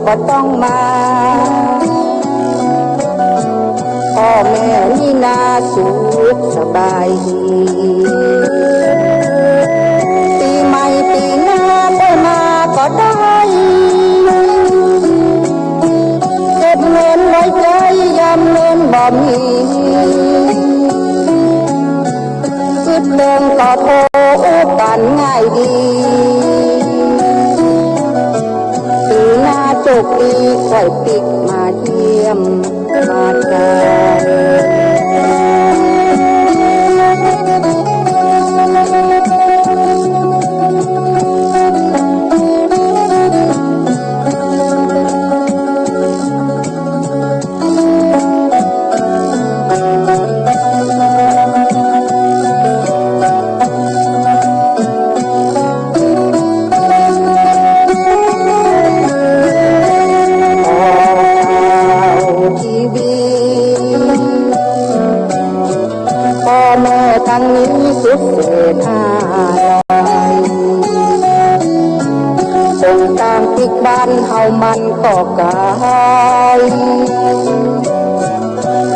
ก็ต้องมาพ่อแม่นี่นาสุขสบายดีปีใหม่ปีหน้าได้มาก็ได้เก็บเงินไว้ใจยามเงินบ่มีคิดเดินก็โทรกันง่ายดีปีหน้าโชคดีค่อยปิกมาเยี่ยมมากันทั้งนี้สุดเสียท่าลอยส่งต่างติกบ้านเฮามันก็กาย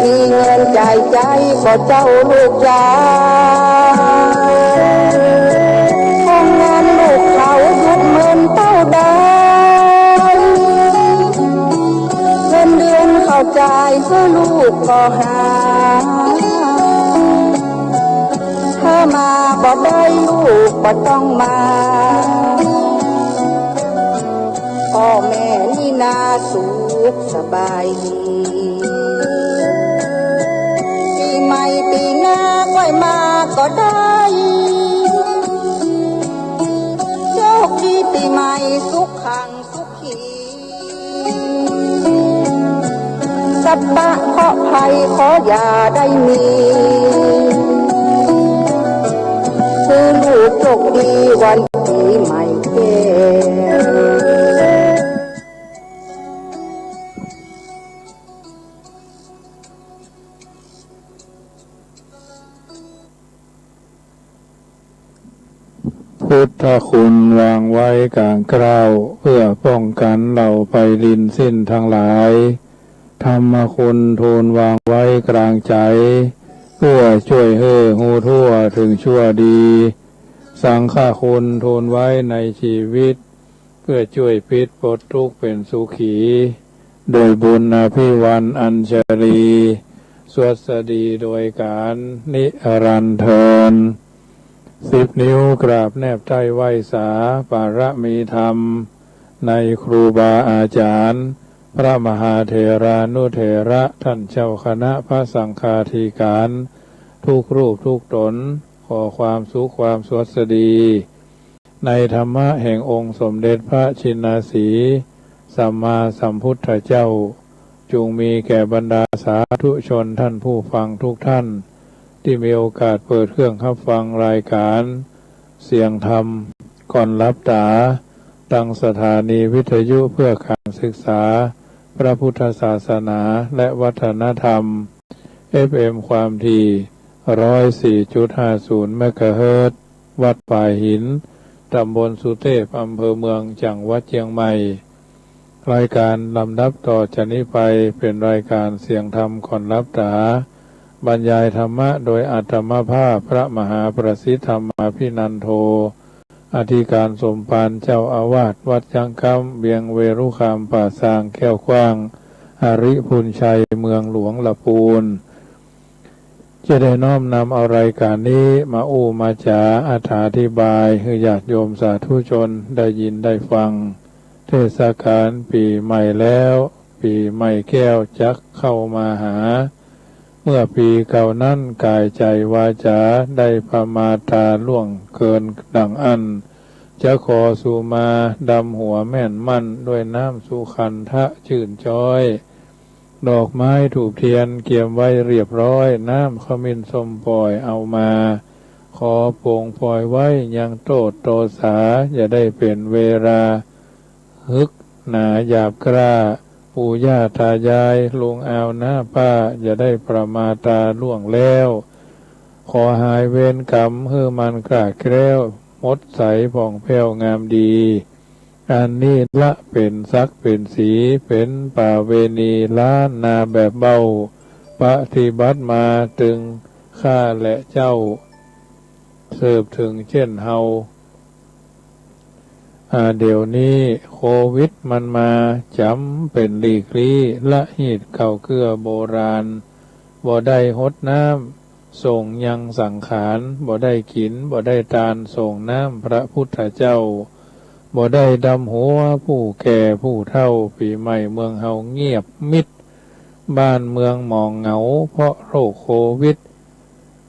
มีเงินจ่ายใจก็เจ้าลูกจ้าทำงานลูกเขาหยุดเมินเต้าได้เงินเดือนเข้าจ่ายเพื่อลูกก็หาถ้ามาบ่ได้ลูกบ่ต้องมาพ่อแม่นี่นาสุขสบายดีปีใหม่ปีหน้าค่อยมาก็ได้โชคดีปีใหม่สุขขังสุขีสัพพะเคราะห์ภัยขออย่าได้มีคือลูกโชคดีวันปีใหม่แก่พุทธคุณวางไว้กลางเกล้าเพื่อป้องกันเราไปลินสิ้นทั้งหลายธรรมคุณทูลวางไว้กลางใจเพื่อช่วยให้หูทั่วถึงชั่วดีสังฆคุณทูลไว้ในชีวิตเพื่อช่วยพิษปลดทุกข์เป็นสุขีโดยบุญอภิวันอัญชลีสวสดีโดยการนิรันดร์เทิน10 นิ้วกราบแนบใต้ไหว้สาปารมีธรรมในครูบาอาจารย์พระมหาเถรานุเถระท่านเจ้าคณะพระสังฆาธิการทุกรูปทุกตนขอความสุขความสวัสดีในธรรมะแห่งองค์สมเด็จพระชินสีสัมมาสัมพุทธเจ้าจงมีแก่บรรดาสาธุชนท่านผู้ฟังทุกท่านที่มีโอกาสเปิดเครื่องรับฟังรายการเสียงธรรมก่อนรับตาตั้งสถานีวิทยุเพื่อการศึกษาพระพุทธศาสนาและวัฒนธรรม FM ความถี่ 104.50 เมกะเฮิรตซ์วัดป่ายหินตำบลสุเทพอำเภอเมืองจังหวัดเชียงใหม่รายการลำดับต่อจากนี้ไปเป็นรายการเสียงธรรมก่อนรับตาบรรยายธรรมะโดยอาตมาภาพพระมหาประสิทธธรรมาภินันโทอธิการสมภารเจ้าอาวาสวัดยังคำเบียงเวรุคามป่าซางแก้วกว้างหริพุนชัยเมืองหลวงละปูนจะได้น้อมนำเอารายการนี้มามาจาอธิบายให้ญาติโยมสาธุชนได้ยินได้ฟังเทศกาลปีใหม่แล้วปีใหม่แก้วจักเข้ามาหาเมื่อปีเก่านั้นกายใจวาจาได้ประมาทาล่วงเกินดังอันจะขอสู่มาดำหัวแม่นมั่นด้วยน้ำสุขันทะชื่นจ้อยดอกไม้ถูกเทียนเกี่ยมไว้เรียบร้อยน้ำขมิ้นส้มปล่อยเอามาขอโปร่งปล่อยไว้ยังโตดโตสาอย่าได้เป็นเวลาฮึกหนาหยาบกล้าปู่ย่าตายายลุงอาวหน้าป้าอย่าได้ประมาตาล่วงแล้วขอหายเวรกรรมเฮือมันกล้าแกล้วมดใสผ่องแผ้วงามดี อันนี้ละเป็นซักเป็นสีเป็นป่าเวณีล้านนาแบบเบาปฏิบัติมาถึงข้าและเจ้าเสิบถึงเช่นเฮาเดี๋ยวนี้โควิดมันมาจำเป็นหลีกลี่ละหีดเก่าเกลือโบราณบ่ได้หดน้ำส่งยังสังขารบ่ได้กินบ่ได้ทานส่งน้ำพระพุทธเจ้าบ่ได้ดำหัวผู้แก่ผู้เฒ่าปีใหม่เมืองเฮาเงียบมิดบ้านเมืองหมองเหงาเพราะโรคโควิด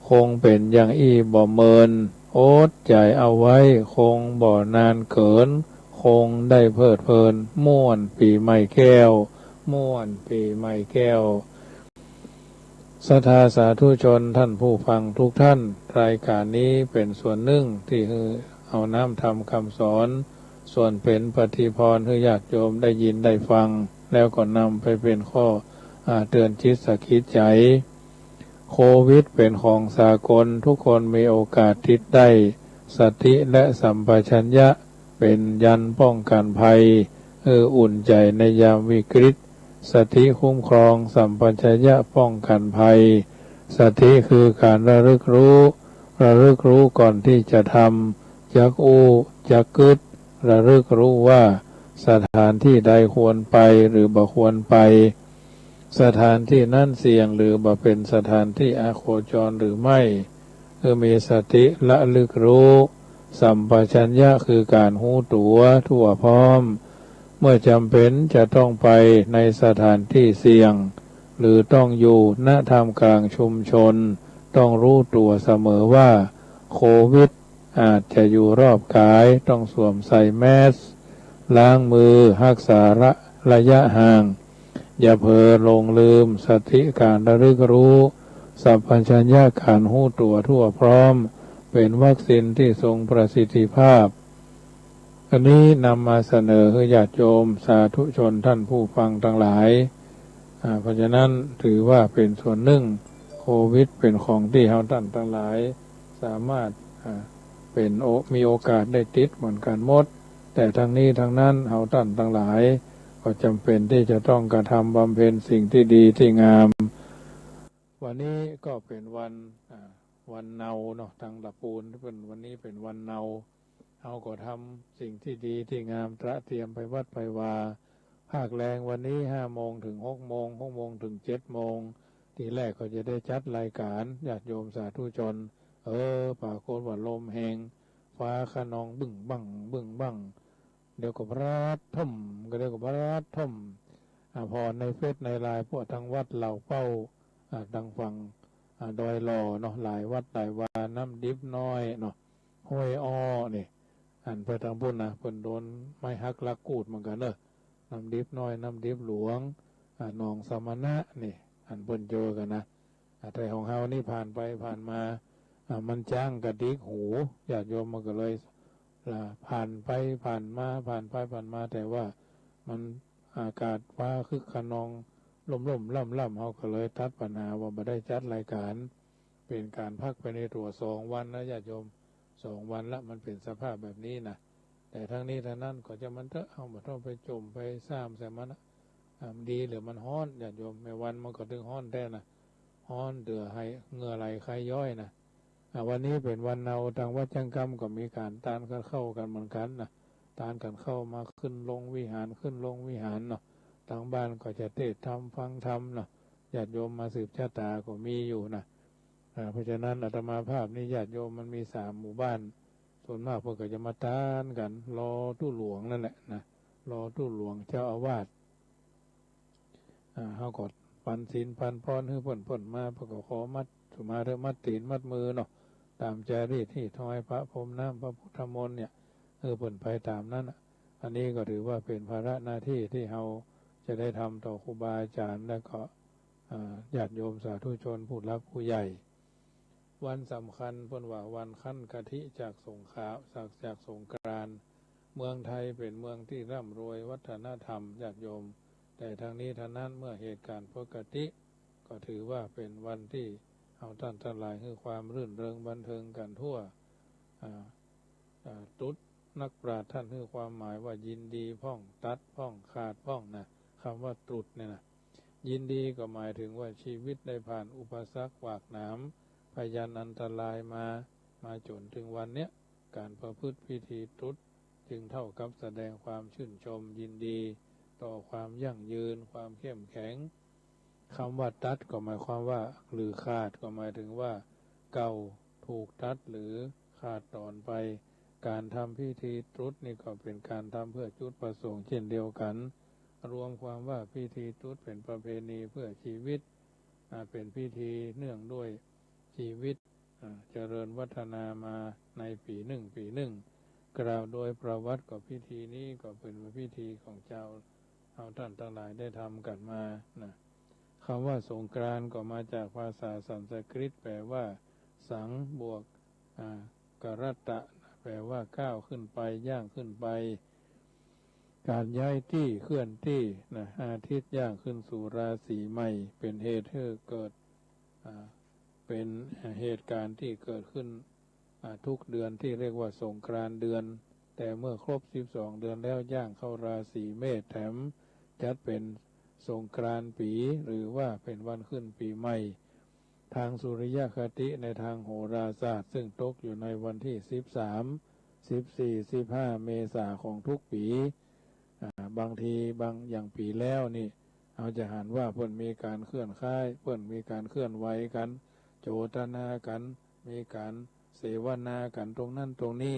คงเป็นอย่างอีบ่เมินโอดใจเอาไว้คงบ่นานเกินคงได้เพลิดเพลินม่วนปีใหม่แก้วม่วนปีใหม่แก้วศรัทธาสาธุชนท่านผู้ฟังทุกท่านรายการนี้เป็นส่วนหนึ่งที่เอาน้ำทำคำสอนส่วนเป็นปฏิพรให้ญาติโยมได้ยินได้ฟังแล้วก็นำไปเป็นข้อเตือนจิตสะกิดใจโควิดเป็นของสากลทุกคนมีโอกาสติดได้สติและสัมปชัญญะเป็นยันป้องกันภัยอุ่นใจในยามวิกฤตสติคุ้มครองสัมปชัญญะป้องกันภัยสติคือการระลึกรู้ก่อนที่จะทำจักจักกึดระลึกรู้ว่าสถานที่ใดควรไปหรือบ่ควรไปสถานที่นั้นเสี่ยงหรือบ่เป็นสถานที่อโคจรหรือไม่มีสติระลึกรู้สัมปชัญญะคือการหูตัวทั่วพร้อมเมื่อจำเป็นจะต้องไปในสถานที่เสี่ยงหรือต้องอยู่ณท่ามกลางชุมชนต้องรู้ตัวเสมอว่าโควิดอาจจะอยู่รอบกายต้องสวมใส่แมสล้างมือรักษาระยะห่างอย่าเผลอหลงลืมสติการระลึกรู้สัมปชัญญะการหูตัวทั่วพร้อมเป็นวัคซีนที่ทรงประสิทธิภาพอันนี้นำมาเสนอให้ญาติโยมสาธุชนท่านผู้ฟังทั้งหลายเพราะฉะนั้นถือว่าเป็นส่วนหนึ่งโควิดเป็นของที่เราท่านทั้งหลายสามารถเป็นมีโอกาสได้ติดเหมือนกันหมดแต่ทั้งนี้ทั้งนั้นเราท่านทั้งหลายก็จำเป็นที่จะต้องกระทำบำเพ็ญสิ่งที่ดีที่งามวันนี้ก็เป็นวันเนาเนาะทางละปูนเป็นวันนี้เป็นวันเนาเราก็ทำสิ่งที่ดีที่งามตระเตรียมไปวัดไปวาภาคแรงวันนี้5 โมงถึง6 โมง6 โมงถึง7 โมงทีแรกก็จะได้จัดรายการญาติโยมสาธุชนปรากฏว่าลมแหงฟ้าคะนองบึ้งบังเดี๋ยวก็พระท่มก็เดี๋ยวก็พระท่มพอในเฟซในไลน์พวกทางวัดเหล่าเป้าดังฝั่งดอยหล่อเนาะหลายวัดหลายวาน้ำดิบน้อยเนาะห้วยอ้อนี่อันเพื่อทางพุ่นนะเพิ่นโดนไม้ฮักลักกูดเหมือนกันน้ำดิบน้อยน้ำดิบหลวงหนองสมณะนี่อันเพิ่นเจอกันนะแต่ของเฮานี่ผ่านไปผ่านมามันจ้างกระดิกหูญาติโยมมันก็เลยผ่านไปผ่านมาแต่ว่ามันอากาศฟ้าคึกคะนองล่มล่ำเขาก็เลยตัดปัญหาว่าไม่ได้จัดรายการเป็นการพักไปในตัว2 วันนะญาติโยม2 วันละมันเป็นสภาพแบบนี้นะแต่ทั้งนี้ทั้งนั้นก็จะมันเถอะเอามาต้องไปจมไปซ้ำแต่มันดีหรือมันฮ้อนญาติโยมในวันมันก็ถึงฮ้อนแท้นะฮ้อนเดือให้เหงื่อไหลใครย่อยนะวันนี้เป็นวันเนาทางวัดจังกรรมก็มีการตานกันเข้ากันเหมือนกันนะตานกันเข้ามาขึ้นลงวิหารเนาะทางบ้านก็จะเทศน์ธรรมฟังธรรมเนาะญาติโยมมาสืบชะตาก็มีอยู่นะเพราะฉะนั้นอาตมาภาพนี้ญาติโยมมันมี3 หมู่บ้านส่วนมากพวกก็จะมาตานกันรอตู้หลวงนั่นแหละนะรอตู้หลวงเจ้าอาวาสเขาก็ปันศีลปันพรให้เพิ่นมาประกอบขอมัดสุมาเถอะมัดตีนมัดมือเนาะตามจารีตที่ถวายพระพรหมน้ำพระพุทธมนต์เนี่ยเพิ่นไปตามนั้นอันนี้ก็ถือว่าเป็นภาระหน้าที่ที่เราจะได้ทำต่อครูบาอาจารย์และก็ญาติโยมสาธุชนผู้รักผู้ใหญ่วันสำคัญเพิ่นว่าวันขั้นกะทิจากสงขลาจากสงกรานต์เมืองไทยเป็นเมืองที่ร่ำรวยวัฒนธรรมญาติโยมแต่ทางนี้ทางนั้นเมื่อเหตุการณ์ปกติก็ถือว่าเป็นวันที่เอาท่านทั้งหลายคือความรื่นเริงบันเทิงกันทั่วตุ๊ด นักปราชญ์ท่านให้ความหมายว่ายินดีพ้องตัดพ้องขาดพ้องนะคำว่าตรุษเนี่ยนะยินดีก็หมายถึงว่าชีวิตได้ผ่านอุปสรรคหวากหนามพยันอันตรายมาจนถึงวันเนี้ยการประพฤติพิธีตรุษจึงเท่ากับแสดงความชื่นชมยินดีต่อความยั่งยืนความเข้มแข็งคำว่าตัดก็หมายความว่าหรือขาดก็หมายถึงว่าเก่าถูกตัดหรือขาดตอนไปการทำพิธีตรุษนี่ก็เป็นการทำเพื่อจุดประสงค์เช่นเดียวกันรวมความว่าพิธีตรุษเป็นประเพณีเพื่อชีวิตเป็นพิธีเนื่องด้วยชีวิตเจริญวัฒนามาในปีหนึ่งกล่าวโดยประวัติกับพิธีนี้ก็เป็นพิธีของเจ้าเอาท่านทั้งหลายได้ทำกันมานะคำว่าสงกรานต์ก็มาจากภาษาสันสกฤตแปลว่าสังบวกกรัตตะแปลว่าก้าวขึ้นไปย่างขึ้นไปการย้ายที่เคลื่อนที่นะอาทิตย์ย่างขึ้นสู่ราศีใหม่เป็นเหตุให้เกิดเป็นเหตุการณ์ที่เกิดขึ้นทุกเดือนที่เรียกว่าสงกรานต์เดือนแต่เมื่อครบ12 เดือนแล้วย่างเข้าราศีเมษแถมจัดเป็นสงกรานต์ปีหรือว่าเป็นวันขึ้นปีใหม่ทางสุริยคติในทางโหราศาสตร์ซึ่งตกอยู่ในวันที่13 14 15 เมษายนของทุกปีบางทีบางอย่างปีแล้วนี่เอาจะหันว่าเพิ่นมีการเคลื่อนค่ายเพิ่นมีการเคลื่อนไหวกันโจทนากันมีการเสวนากันตรงนั้นตรงนี้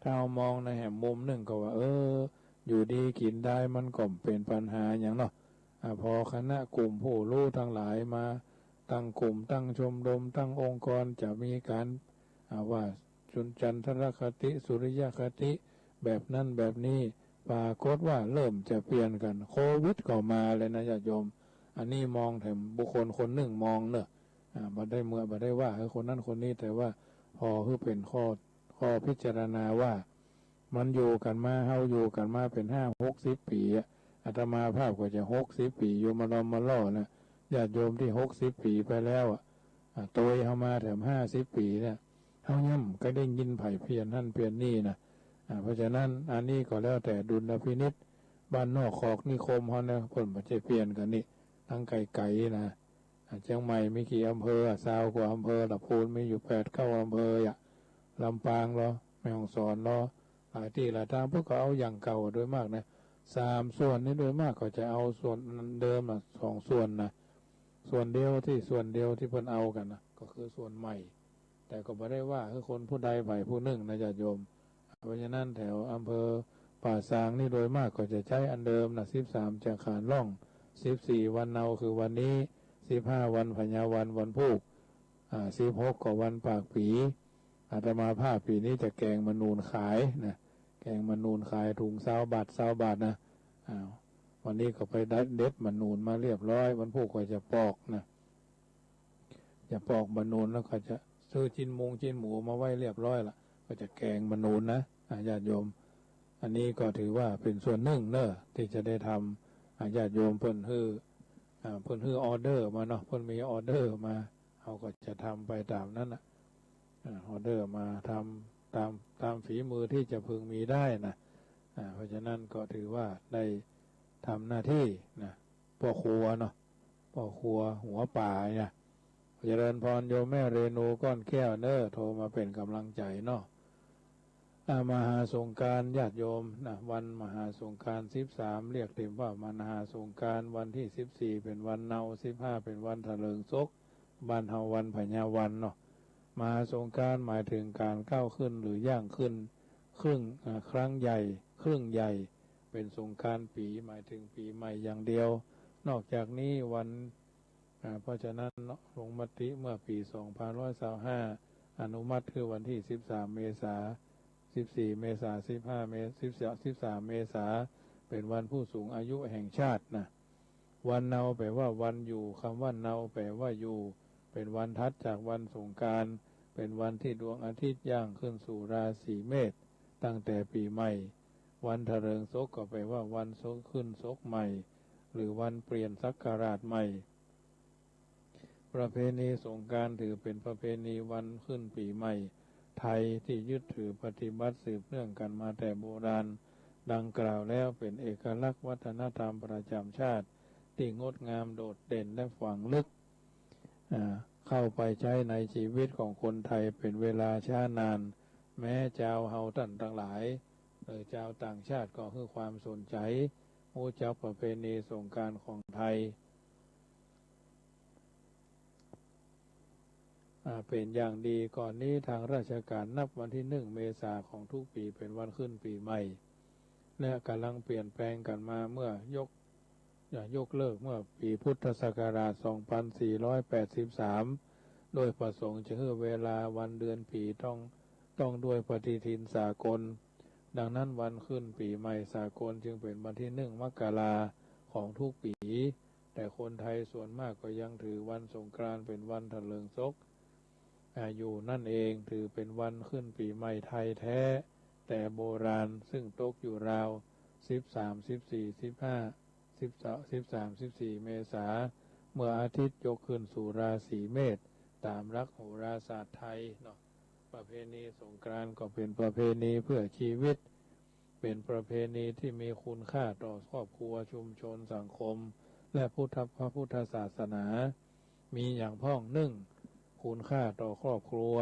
ถ้าเอามองในแห่งมุมหนึ่งก็ว่าอยู่ดีกินได้มันก็เป็นปัญหาอย่างเนาะพอคณะกลุ่มผู้รู้ทั้งหลายมาตั้งกลุ่มตั้งชมรมตั้งองค์กรจะมีการว่าจุนจันทรคติสุริยคติแบบนั้นแบบนี้ปรากฏว่าเริ่มจะเปลี่ยนกันโควิดก็มาเลยนะญาติโยมอันนี้มองแถมบุคคลคนหนึ่งมองเนอะบ่ได้ว่าให้คนนั้นคนนี้แต่ว่าพอคือเป็นข้อพิจารณาว่ามันอยู่กันมาเฮาอยู่กันมาเป็น50-60 ปีอาตมาภาพก็จะ60 ปีอยู่มาล่อนะญาติโยมที่60 ปีไปแล้วโตยเฮามาแถม50 ปีเนี่ยเฮาย่ำก็ได้ยินไผ่เพียนนั่นเพียนนี่นะเพราะฉะนั้นอันนี้ก็แล้วแต่ดุลพินิจบ้านนอกขอกนิคมเฮาเนี่ยเพิ่นบ่ใช่เปลี่ยนกันนี่ทั้งไกลๆนะเชียงใหม่มีกี่อำเภอ20 กว่าอำเภอลำพูนมีอยู่8-9 อำเภอลำปางเหรอแม่ฮ่องสอนเหรอหลายที่หลายทางพวกก็เอาอย่างเก่าโดยมากนะ3 ส่วนนี้โดยมากก็จะเอาส่วนเดิม2 ส่วนนะส่วนเดียวที่เพิ่นเอากันนะก็คือส่วนใหม่แต่ก็ไม่ได้ว่าคือคนผู้ใดไผ่ผู้หนึ่งนะญาติโยมเพราะฉะนั้นแถวอำเภอป่าซางนี่โดยมากก็จะใช้อันเดิมนะ13จะขานล่อง14วันเนาคือวันนี้15วันพญาวันพุธ16ก็วันปากผีอาตมาภาพปีนี้จะแกงมะนูนขายนะแกงมะนูนขายถุง20 บาทนะวันนี้ก็ไปเด็ดมะนูนมาเรียบร้อยวันพุธก็จะปอกนะจะปอกมะนูนแล้วก็จะซื้อชิ้นหมูมาไว้เรียบร้อยละก็จะแกงมะนูนนะญาติโยมอันนี้ก็ถือว่าเป็นส่วนหนึ่งเนอะที่จะได้ทำญาติโยมเพิ่นฮือออเดอร์มาเนาะเพิ่นมีออเดอร์มาเขาก็จะทำไปตามนั้นนะออเดอร์มาทำตามฝีมือที่จะพึงมีได้นะเพราะฉะนั้นก็ถือว่าได้ทำหน้าที่นะพ่อครัวเนาะพ่อครัวหัวป่าเนี่ยเจริญพรโยมแม่เรนูก้อนแก้วเนอโทรมาเป็นกำลังใจเนาะมหาสงกรานต์ญาติโยมนะวันมหาสงกรานต์13เรียกเต็มว่ามหาสงกรานต์วันที่14เป็นวันเนา15เป็นวันถลิงศกบ้านเฮาวันพญาวันเนาะมหาสงกรานต์หมายถึงการก้าวขึ้นหรือย่างขึ้นครึ่งครั้งใหญ่ครึ่งใหญ่เป็นสงกรานต์ปีหมายถึงปีใหม่อย่างเดียวนอกจากนี้วันเพราะฉะนั้นลงมติเมื่อปี2525อนุมัติคือวันที่13 เมษายน14 เมษายน15 เมษายน13 เมษายนเป็นวันผู้สูงอายุแห่งชาตินะวันเนาแปลว่าวันอยู่คำว่าเนาแปลว่าอยู่เป็นวันถัดจากวันสงกรานต์เป็นวันที่ดวงอาทิตย์ย่างขึ้นสู่ราศีเมษตั้งแต่ปีใหม่วันถลิงศกก็แปลว่าวันศกขึ้นศกใหม่หรือวันเปลี่ยนศักราชใหม่ประเพณีสงกรานต์ถือเป็นประเพณีวันขึ้นปีใหม่ ไทยที่ยึดถือปฏิบัติสืบเนื่องกันมาแต่โบราณดังกล่าวแล้วเป็นเอกลักษณ์วัฒนธรรมประจำชาติที่งดงามโดดเด่นและฝังลึกเข้าไปใช้ในชีวิตของคนไทยเป็นเวลาช้านานแม้เจ้าเฮาท่านทั้งหลายเจ้าต่างชาติก็คือความสนใจรู้จักประเพณีสงกรานต์ของไทยเป็นอย่างดีก่อนนี้ทางราชการนับวันที่1 เมษายนของทุกปีเป็นวันขึ้นปีใหม่และกำลังเปลี่ยนแปลงกันมาเมื่อยกเลิกเมื่อปีพุทธศักราช 2483 โดยประสงค์จะให้เวลาวันเดือนปีต้องด้วยปฏิทินสากลดังนั้นวันขึ้นปีใหม่สากลจึงเป็นวันที่1 มกราคมของทุกปีแต่คนไทยส่วนมากก็ยังถือวันสงกรานต์เป็นวันถลิงศกอยู่นั่นเองถือเป็นวันขึ้นปีใหม่ไทยแท้แต่โบราณซึ่งตกอยู่ราว13-14 เมษาเมื่ออาทิตย์ยกขึ้นสู่ราศีเมษตามหลักโหราศาสตร์ไทยเนาะประเพณีสงกรานต์ก็เป็นประเพณีเพื่อชีวิตเป็นประเพณีที่มีคุณค่าต่อครอบครัวชุมชนสังคมและพระพุทธศาสนามีอย่างพ้องคุณค่าต่อครอบครัว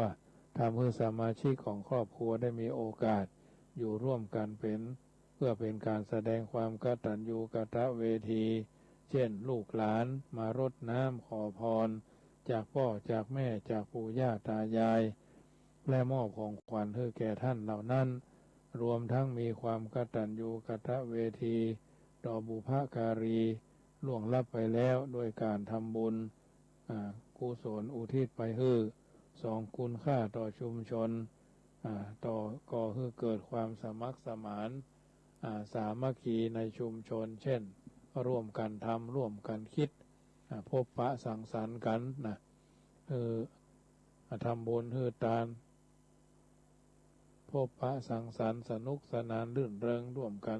ทำให้สมาชิกของครอบครัวได้มีโอกาสอยู่ร่วมกันเพื่อเป็นการแสดงความกตัญญูกตเวทีเช่นลูกหลานมารดน้ำขอพรจากพ่อจากแม่จากปู่ย่าตายายและมอบของขวัญให้แก่ท่านเหล่านั้นรวมทั้งมีความกตัญญูกตเวทีต่อบุพการีล่วงลับไปแล้วด้วยการทำบุญกุศลอุทิศไปให้2คุณค่าต่อชุมชนต่อก่อให้เกิดความสมัครสมานสามัคคีในชุมชนเช่นร่วมกันทำร่วมกันคิดพบปะสังสรรค์กันทำบุญให้ทานพบปะสังสรรค์สนุกสนานรื่นเริงร่วมกัน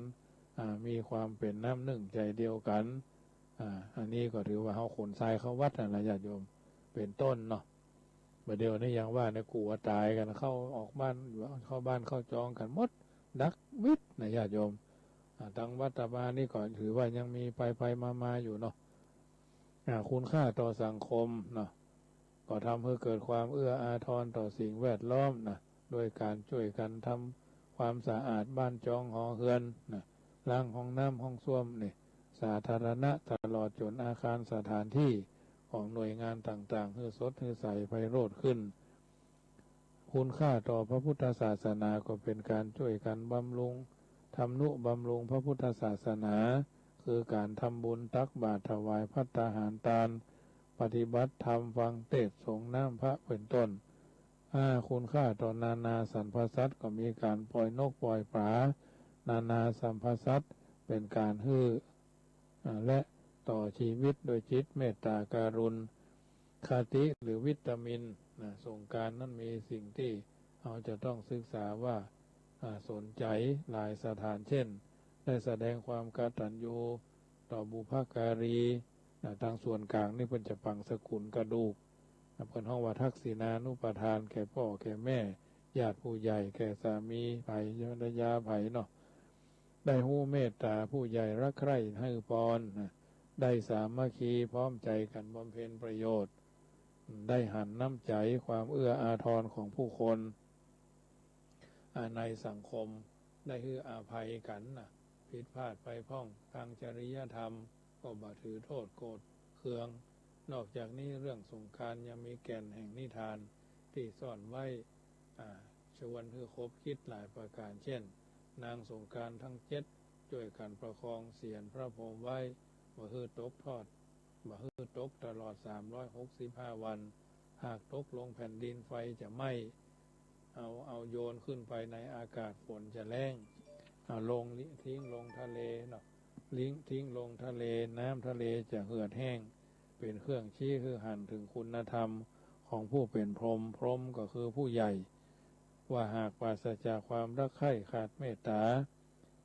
มีความเป็นน้ำหนึ่งใจเดียวกันอันนี้ก็ถือว่าเขาขนทรายเข้าวัดนะญาติโยมเป็นต้นเนาะประเดี๋ยวนี้ยังว่าเนี่ยกลัวตายกันเข้าออกบ้านเข้าบ้านเข้าจองกันหมดดักวิทย์นะญาติโยมทางวัดตาบานี่ก่อนถือว่ายังมีไปมาอยู่เนาะคุณค่าต่อสังคมเนาะก็ทำให้เกิดความเอื้ออาทรต่อสิ่งแวดล้อมนะโดยการช่วยกันทำความสะอาดบ้านจองหอเฮือนนะล้างห้องน้ำห้องส้วมนี่สาธารณะตลอดจนอาคารสถานที่ของหน่วยงานต่างๆให้สดให้ใสไพโรจน์ขึ้นคุณค่าต่อพระพุทธศาสนาก็เป็นการช่วยกันบำรุงทำนุบำรุงพระพุทธศาสนาคือการทำบุญตักบาตรถวายภัตตาหารทานปฏิบัติธรรมฟังเทศน์สงฆ์น้ำพระเป็นต้นคุณค่าต่อนานาสรรพสัตว์ก็มีการปล่อยนกปล่อยปลานานาสรรพสัตว์เป็นการฮื้อและต่อชีวิตโดยจิตเมตตาการุณคติหรือวิตามินสงกรานต์นั้นมีสิ่งที่เราจะต้องศึกษาว่าสนใจหลายสถานเช่นได้แสดงความกตัญญูต่อบุพการีทางส่วนกลางนี่เพิ่นจะปังสกุลกระดูกเพิ่นห้องว่าทักษิณานุปทานแก่พ่อแก่แม่ญาติผู้ใหญ่แก่สามีไผ่ภรรยาไผ่เนาะได้หู้เมตตาผู้ใหญ่รักใคร่ให้พรได้สามัคคีพร้อมใจกันบำเพ็ญประโยชน์ได้หันน้ำใจความเอื้ออาทรของผู้คนในสังคมได้ฮืออาภัยกันผิดพลาดไปพ้องทางจริยธรรมก็บ่ถือโทษโกรธเคืองนอกจากนี้เรื่องสงกรานต์ยังมีแก่นแห่งนิทานที่ซ่อนไว้ชวนให้คบคิดหลายประการเช่นนางสงกรานต์ทั้ง7ช่วยกันประคองเสียนพระพรหมไว้บ่ฮือตกทอดบ่ฮือตกตลอด365 วันหากตกลงแผ่นดินไฟจะไหม้เอาโยนขึ้นไปในอากาศฝนจะแรงลงทิ้งลงทะเลเนาะทิ้งลงทะเลน้ำทะเลจะเหือดแห้งเป็นเครื่องชี้คือหันถึงคุณธรรมของผู้เป็นพรหมก็คือผู้ใหญ่ว่าหากปราศจากความรักใคร่ขาดเมตตา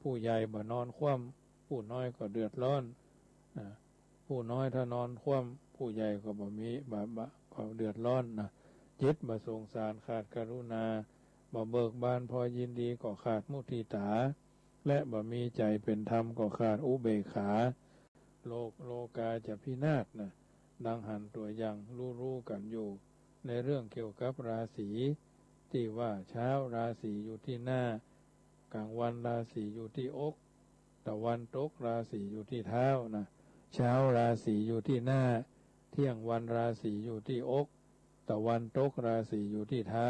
ผู้ใหญ่บ่นอนคว่ำผู้น้อยก็เดือดร้อนผู้น้อยถ้านอนคว่ำผู้ใหญ่ก็บ่มีก็เดือดร้อนจิตบ่สงสารขาดกรุณา บ่เบิกบานพอยินดีก็ขาดมุทิตาและบ่มีใจเป็นธรรมก็ขาดอุเบกขาโลกาจะพินาศนะดังหันตัวอย่างรู้กันอยู่ในเรื่องเกี่ยวกับราศีที่ว่าเช้าราศีอยู่ที่หน้ากลางวันราศีอยู่ที่อกตะวันตกราศีอยู่ที่เท้านะเช้าราศีอยู่ที่หน้าเที่ยงวันราศีอยู่ที่อกตะวันตกราศีอยู่ที่เท้า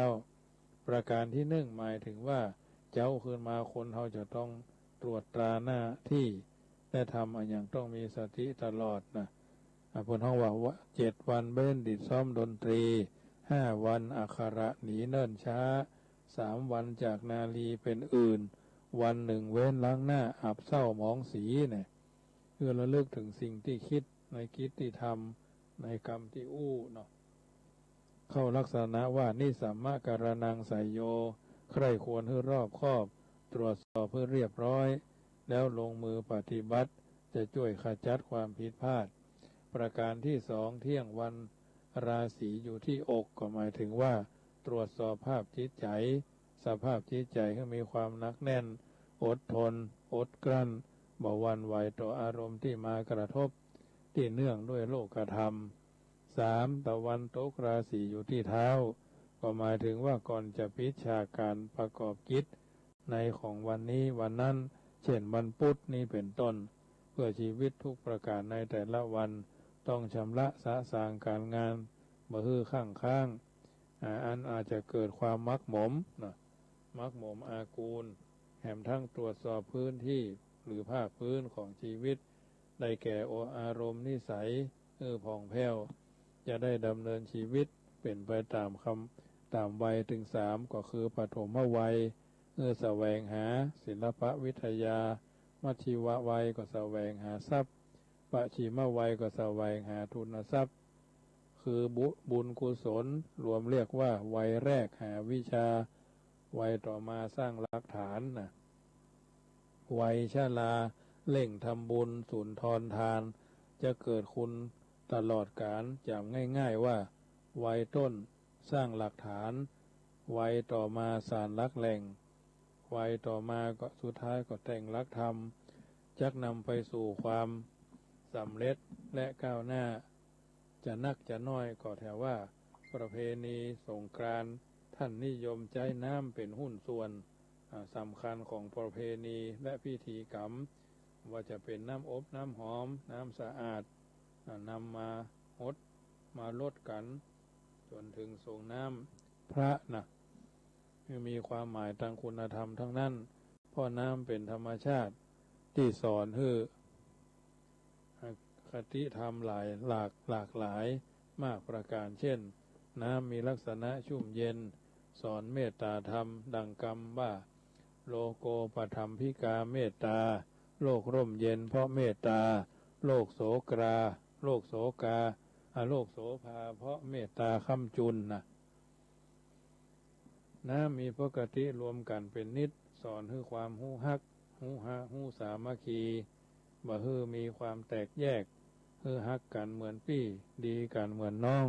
ประการที่หนึ่งหมายถึงว่าเจ้าขึ้นมาคนเขาจะต้องตรวจตราหน้าที่และทำอย่างต้องมีสติตลอดนะพลห้องว่า7 วันเบ้นดิดซ้อมดนตรี5 วันอักขระหนีเนิ่นช้า3 วันจากนาลีเป็นอื่นวันหนึ่งเว้นล้างหน้าอาบเศร้าหมองสีเนี่ยเพื่อระลึกถึงสิ่งที่คิดในกิจที่ทำในกรรมที่อู้เนาะเข้าลักษณะว่านิสัมมาการนังไสยโยใครควรให้รอบคอบตรวจสอบเพื่อเรียบร้อยแล้วลงมือปฏิบัติจะช่วยขจัดความผิดพลาดประการที่สองเที่ยงวันราศีอยู่ที่อกก็หมายถึงว่าตรวจสอบภาพจิตใจสภาพจิตใจให้มีความหนักแน่นอดทนอดกลั้นบ่หวั่นไหวต่ออารมณ์ที่มากระทบที่เนื่องด้วยโลกธรรม3 ตะวันตกราศีอยู่ที่เท้าก็หมายถึงว่าก่อนจะพิจารณาการประกอบกิจในของวันนี้วันนั้นเช่นวันพุธนี้เป็นต้นเพื่อชีวิตทุกประการในแต่ละวันต้องชำระสะสางการงานบ่ฮื้อข้างอันอาจจะเกิดความมักหมมนะมักหมมอากูลแถมทั้งตรวจสอบพื้นที่หรือภาคพื้นของชีวิตได้แก่อารมณ์นิสัยผ่องแผ้วจะได้ดำเนินชีวิตเป็นไปตามวัยถึง3ก็คือปฐมวัยแสวงหาศิลปวิทยามัชชิววัยก็แสวงหาทรัพย์ปัจฉิมวัยก็แสวงหาทุนทรัพย์คือบุญกุศลรวมเรียกว่าวัยแรกหาวิชาวัยต่อมาสร้างหลักฐานนะวัยชราเล่งทำบุญสุนทรทานจะเกิดคุณตลอดกาลจำง่ายๆว่าวัยต้นสร้างหลักฐานวัยต่อมาสารลักแหล่งวัยต่อมาก็สุดท้ายก็แต่งหลักธรรมจักนำไปสู่ความสำเร็จและก้าวหน้าจะนักจะน้อยก็แถวว่าประเพณีสงกรานต์ท่านนิยมใช้น้ำเป็นหุ้นส่วนสำคัญของประเพณีและพิธีกรรมว่าจะเป็นน้ำอบน้ำหอมน้ำสะอาดนำมาหดมาลดกันจนถึงส่งน้ำพระนะมีความหมายทางคุณธรรมทั้งนั้นเพราะน้ำเป็นธรรมชาติที่สอนให้คติธรรมหลากหลายมากประการเช่นน้ำมีลักษณะชุ่มเย็นสอนเมตตาธรรมดังกรรมว่าโลโกปธรรมพิกาเมตตาโลกร่มเย็นเพราะเมตตาโลกโสกาโลกโสภาเพราะเมตตาค้ำจุนนะน้ำมีปกติรวมกันเป็นนิดสอนให้ความหูฮักหูสามัคคีบ่ฮือมีความแตกแยกฮือฮักกันเหมือนพี่ดีกันเหมือนน้อง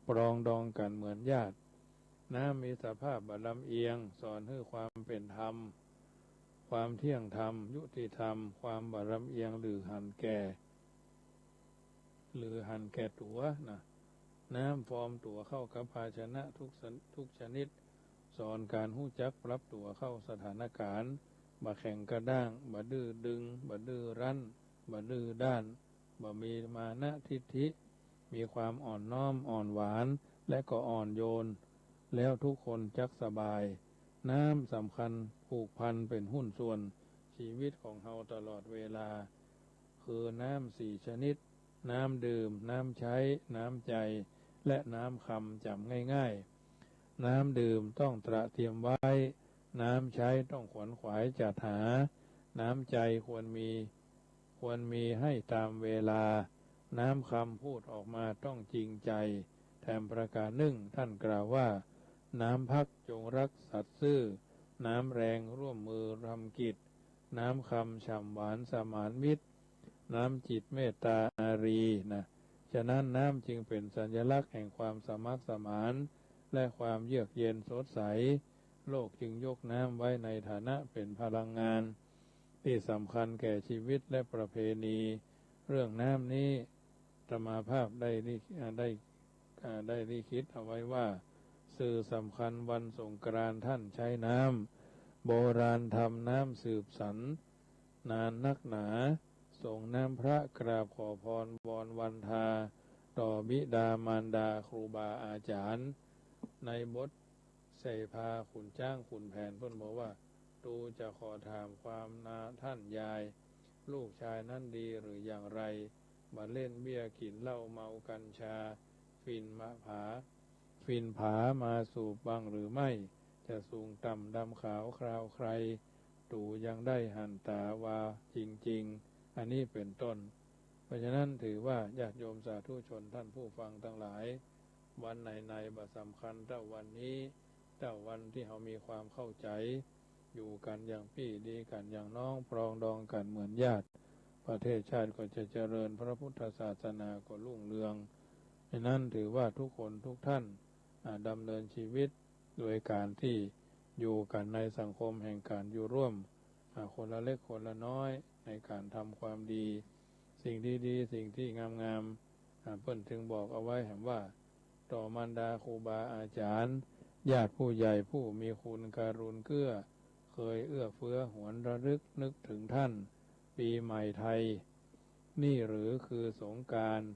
ปรองดองกันเหมือนญาติน้ำมีสภาพบลำเอียงสอนให้ความเป็นธรรมความเที่ยงธรรมยุติธรรมความบลำเอียงหรือหันแก่ตัวนะน้ำฟอร์มตัวเข้ากับภาชนะทุกชนิดสอนการหู้จักปรับตัวเข้าสถานการณ์บ่แข่งกระด้างบ่ดื้อดึงบ่ดื้อรั้นบ่ดื้อด้านบ่มีมานะทิฐิมีความอ่อนน้อมอ่อนหวานและก็อ่อนโยนแล้วทุกคนจักสบายน้ำสำคัญผูกพันเป็นหุ้นส่วนชีวิตของเฮาตลอดเวลาคือน้ำ4 ชนิดน้ำดื่มน้ำใช้น้ำใจและน้ำคำจำง่ายๆน้ำดื่มต้องตระเตรียมไว้น้ำใช้ต้องขวนขวายจัดหาน้ำใจควรมีให้ตามเวลาน้ำคำพูดออกมาต้องจริงใจแถมประการหนึ่งท่านกล่าวว่าน้ำพักจงรักสัตย์ซื่อน้ำแรงร่วมมือทำกิจน้ำคำฉ่ำหวานสมานมิตรน้ำจิตเมตตาอารีนะฉะนั้นน้ำจึงเป็นสัญลักษณ์แห่งความสมัครสมานและความเยือกเย็นสดใส โลกจึงยกน้ำไว้ในฐานะเป็นพลังงานที่สำคัญแก่ชีวิตและประเพณีเรื่องน้ำนี้อาตมาภาพได้ลิขิตเอาไว้ว่าสื่อสำคัญวันสงกรานต์ท่านใช้น้ำโบราณทำน้ำสืบสันนานนักหนาส่งน้ำพระกราบขอพรวอนวันทาต่อบิดามารดาครูบาอาจารย์ในบทใส่พาขุนจ้างขุนแผนเพิ่นบอกว่าตูจะขอถามความนาท่านยายลูกชายนั่นดีหรืออย่างไรมาเล่นเบี้ยกินเหล้าเมากัญชาฟินผามาสูบบ้างหรือไม่จะสูงต่ำดำขาวคราวใครตู่ยังได้หันตาว่าจริงๆอันนี้เป็นต้นเพราะฉะนั้นถือว่าญาติโยมสาธุชนท่านผู้ฟังทั้งหลายวันไหนๆบ่สำคัญเท่าวันนี้เท่าวันที่เรามีความเข้าใจอยู่กันอย่างพี่ดีกันอย่างน้องปรองดองกันเหมือนญาติประเทศชาติก็จะเจริญพระพุทธศาสนาก็รุ่งเรืองฉะนั้นถือว่าทุกคนทุกท่านดำเนินชีวิตโดยการที่อยู่กันในสังคมแห่งการอยู่ร่วมคนละเล็กคนละน้อยในการทำความดีสิ่งดีๆสิ่งที่งามๆเพิ่นถึงบอกเอาไว้ว่าต่อมารดาครูบาอาจารย์ญาติผู้ใหญ่ผู้มีคุณการุณเกื้อเคยเอื้อเฟื้อหวนระลึกนึกถึงท่านปีใหม่ไทยนี่หรือคือสงกรานต์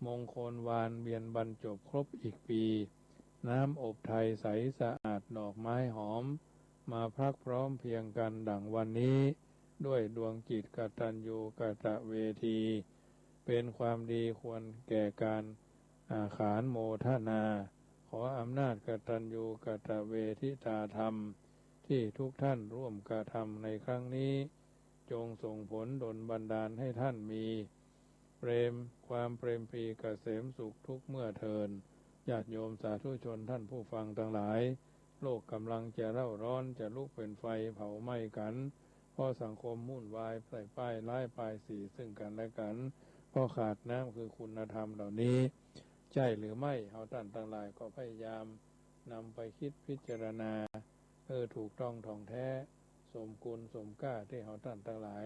มงคลวานเวียนบรรจบครบอีกปีน้ำอบไทยใสสะอาดดอกไม้หอมมาพักพร้อมเพียงกันดังวันนี้ด้วยดวงจิตกตัญญูกตเวทีเป็นความดีควรแก่การขานโมทนาขออำนาจกตัญญูกตเวทิตาธรรมที่ทุกท่านร่วมกระทำในครั้งนี้จงส่งผลดลบันดาลให้ท่านมีความเปรมปรีเกษมสุขทุกเมื่อเทินญาติโยมสาธุชนท่านผู้ฟังทั้งหลายโลกกำลังจะเร่าร้อนจะลุกเป็นไฟเผาไหม้กันเพราะสังคมมุ่นวายใส่ป้ายร้ายป้ายสีซึ่งกันและกันเพราะขาดน้ำคือคุณธรรมเหล่านี้ใช่หรือไม่เราท่านทั้งหลายก็พยายามนำไปคิดพิจารณาถูกต้องท่องแท้สมกุลสมก้าที่เราท่านทั้งหลาย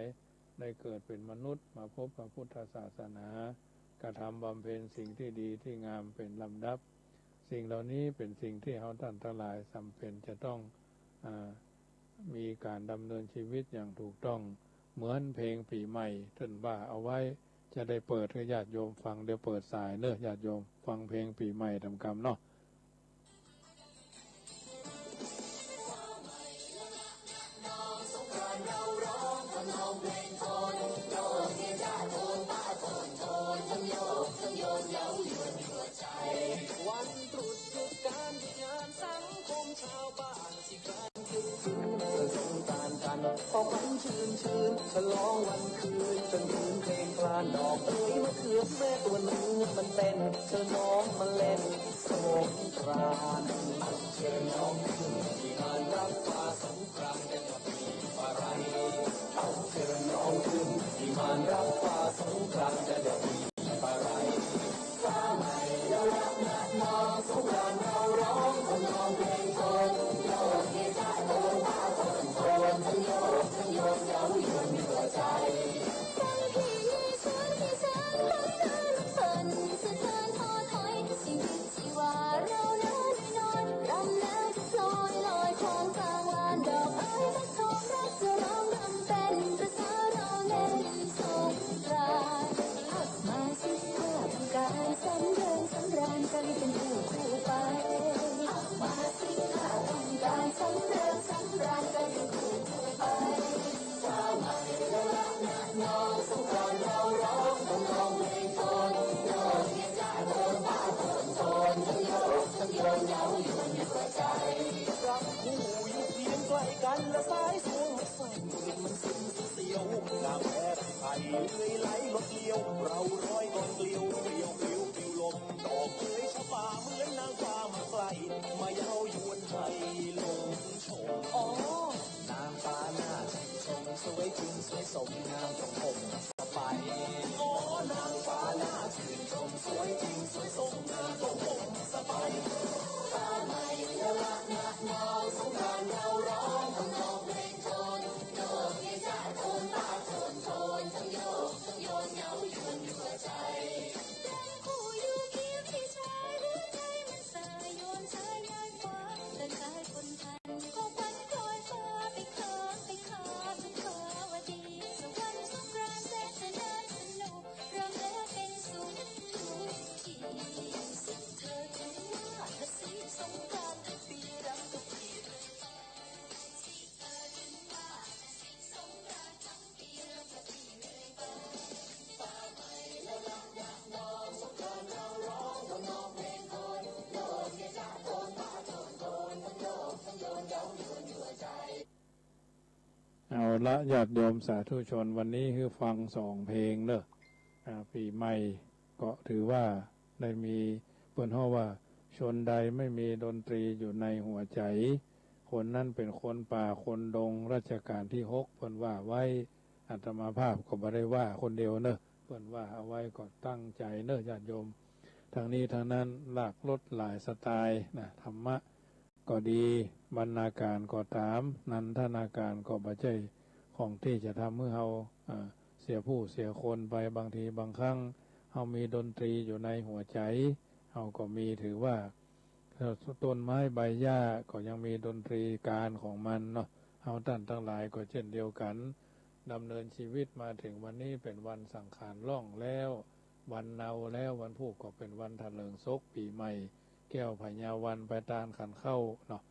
ได้เกิดเป็นมนุษย์มาพบพระพุทธศาสนากระทำบำเพ็ญสิ่งที่ดีที่งามเป็นลำดับสิ่งเหล่านี้เป็นสิ่งที่เราท่านทั้งหลายจำเป็นจะต้องมีการดำเนินชีวิตอย่างถูกต้องเหมือนเพลงปีใหม่ท่านว่าเอาไว้จะได้เปิดให้ญาติโยมฟังเดี๋ยวเปิดสายเนอะญาติโยมฟังเพลงปีใหม่ทำกรรมเนาะวันตรุษหยุดการหยุดงานสังคมชาวบ้านสิการคืนสงกรานต์กันพอมันชื่นฉลองวันคืนจนคืนเพลงคลานดอกเอ้ยมะเขือแม่ตัวหนึ่งมันเต้นเชิญน้องมาเล่นสงกรานต์เชิญน้องขึ้นที่งานรับฟ้าสงกรานต์กันกับปีอะไรเชิญน้องขึ้นที่งานรับฟ้าสงกรานต์กันกับปีอะไรฟ้าใหม่แล้วรับนัดน้องสงกรานต์เราร้องคนน้องเพลงโทนโยกเฮจ้าโทนตาโทนทั้งโยกทั้งโยนเย้ายวนหัวใจฟังพี่ฉันคนเดินเพลินสะเทือนท้อถอยสิ่งที่ว่าเราเนินนอนรำแล้วจะลอยของกลางลานดอกไม้รักทองรักจะร้องรำเป็นประสาเราเล่นสงกรานต์มาสิเพื่อทำการสำเริงสำราญกันเป็นคู่ไปมาสิเพื่อทำการสำเริงสำราญกันเป็นคู่ไปฟ้าใหม่แล้วรักนัดน้องสงกรานต์เราร้องต้องร้องเพลงโทนโยกเฮียจ้าโทนป้าโทนทั้งโยกทั้งโยนเย้ายวนหัวใจรักคู่อยู่เพียงใกล้กันและสายสูงมันสั่นมันซึ้งเสียวงามแอบไผ่เลื่อยไหลลดเลี้ยวเราร้อยก่อนเกลียวเกลียวเกลียวเกลียวลมดอกเอ้ยชะป่าเหมือนนางฟ้ามาไกลมาเย้ายวนให้ลงชมอ๋อนางฟ้าหน้าชมสวยจริงสวยสมงามของผมสบายอ๋อนางฟ้าหน้าชื่นชมสวยจริงสวยสมงามของผมสบายฟ้าใหม่แล้วรักนักน้องสง ละญาติโยมสาธุชนวันนี้คือฟัง2 เพลงเนอะปีใหม่ก็ถือว่าได้มีเปิ้นฮ้อว่าชนใดไม่มีดนตรีอยู่ในหัวใจคนนั้นเป็นคนป่าคนดงรัชกาลที่6เปิ้นว่าไว้อาตมาภาพก็บ่ได้ว่าคนเดียวเนอะเปิ้นว่าเอาไว้ก็ตั้งใจเนอะญาติโยมทางนี้ทางนั้นหลากลดหลายสไตล์นะธรรมะก็ดีบรรณาการก็ตามนันทนาการก็บ่ใช่ของที่จะทำให้เราเสียผู้เสียคนไปบางทีบางครั้งเฮามีดนตรีอยู่ในหัวใจเฮาก็มีถือว่าต้นไม้ใบหญ้าก็ยังมีดนตรีการของมันเนาะเฮาท่านทั้งหลายก็เช่นเดียวกันดำเนินชีวิตมาถึงวันนี้เป็นวันสังขารล่องแล้ววันเนาแล้ววันพุธก็เป็นวันถลิงศกปีใหม่แก้วพญาวันไปตานขันเข้าเนาะ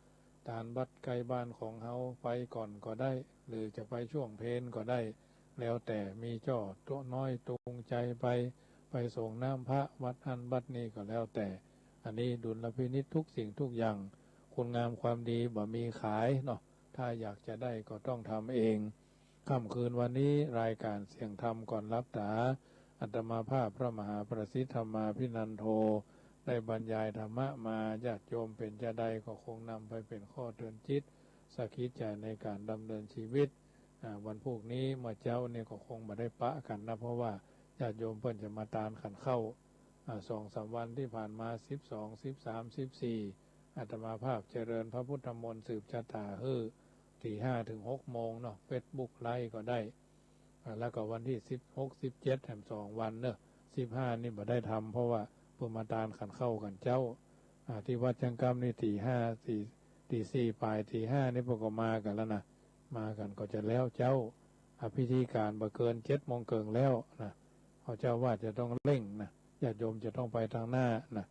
ตานบัดไกลบ้านของเฮาไปก่อนก็ได้หรือจะไปช่วงเพลก็ได้แล้วแต่มีเจ้าตัวน้อยตูงใจไปส่งน้ำพระวัดอันบัดนี้ก็แล้วแต่อันนี้ดุลพินิจทุกสิ่งทุกอย่างคุณงามความดีบ่มีขายเนาะถ้าอยากจะได้ก็ต้องทำเองค่ำคืนวันนี้รายการเสียงธรรมก่อนรับตาอาตมาภาพพระมหาประสิทธรรมาภินันโทได้บรรยายธรรมะมาญาติโยมเป็นจะใดก็คงนำไปเป็นข้อเตือนจิตสักคิดใจในการดำเนินชีวิตวันพวกนี้เมื่อเจ้าเนี่ยก็คงมาได้ปะกันนะเพราะว่าญาติโยมเพิ่นจะมาตามขันเข้า2-3 วันที่ผ่านมา12 13 14อาตมาภาพเจริญพระพุทธมนต์สืบชะตาที่ 5 ถึง 6 โมงเนาะ Facebook ไลฟ์ก็ได้แล้วก็วันที่16 17แถม2 วันเนอะ15นี่บ่ได้ทำเพราะว่าเพิ่นมาตามขันเข้ากันเจ้าที่วัดจังกำนี่ตี 5 ตี 4ปลายตี 5นี่พวกก็มากันแล้วนะมากันก็จะแล้วเจ้าพิธีการบ่เกิน7 โมงเกิงแล้วนะเขาเจ้าว่าจะต้องเร่งนะญาติโยมจะต้องไปทางหน้านะ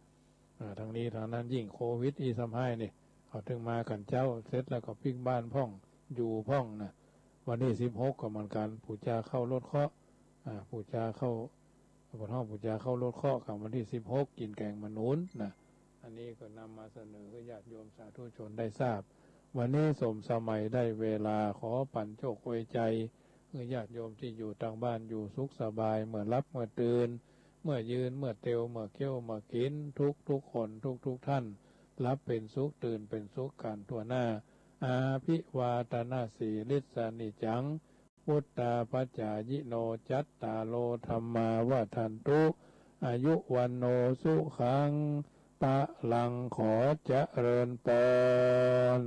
ทางนี้ทางนั้นยิ่งโควิด25นี่เขาถึงมากันเจ้าเสร็จแล้วก็พิกบ้านพ่องอยู่พ่องนะวันที่16ก็เหมือนกันปู่จาเข้ารถเคาะปู่จาเข้าบนห้องปู่จาเข้ารถเคาะกับวันที่16กินแกงมะนุนนะอันนี้ก็นำมาเสนอให้ญาติโยมสาธุชนได้ทราบวันนี้สมสมัยได้เวลาขอปั่นโชคอวยใจให้ญาติโยมที่อยู่ทางบ้านอยู่สุขสบายเมื่อรับเมื่อตื่นเมื่อยืนเมื่อเตียวเมื่อเกี้ยวเมื่อกินทุกคนทุกท่านรับเป็นสุขตื่นเป็นสุขกันทั่วหน้าอาภิวาตนาสีลิสานิจังพุทธาปัจจายโนจัตตาโลธรรมาวาทันตุอายุวันโนสุขังปะลังขอเจริญปอน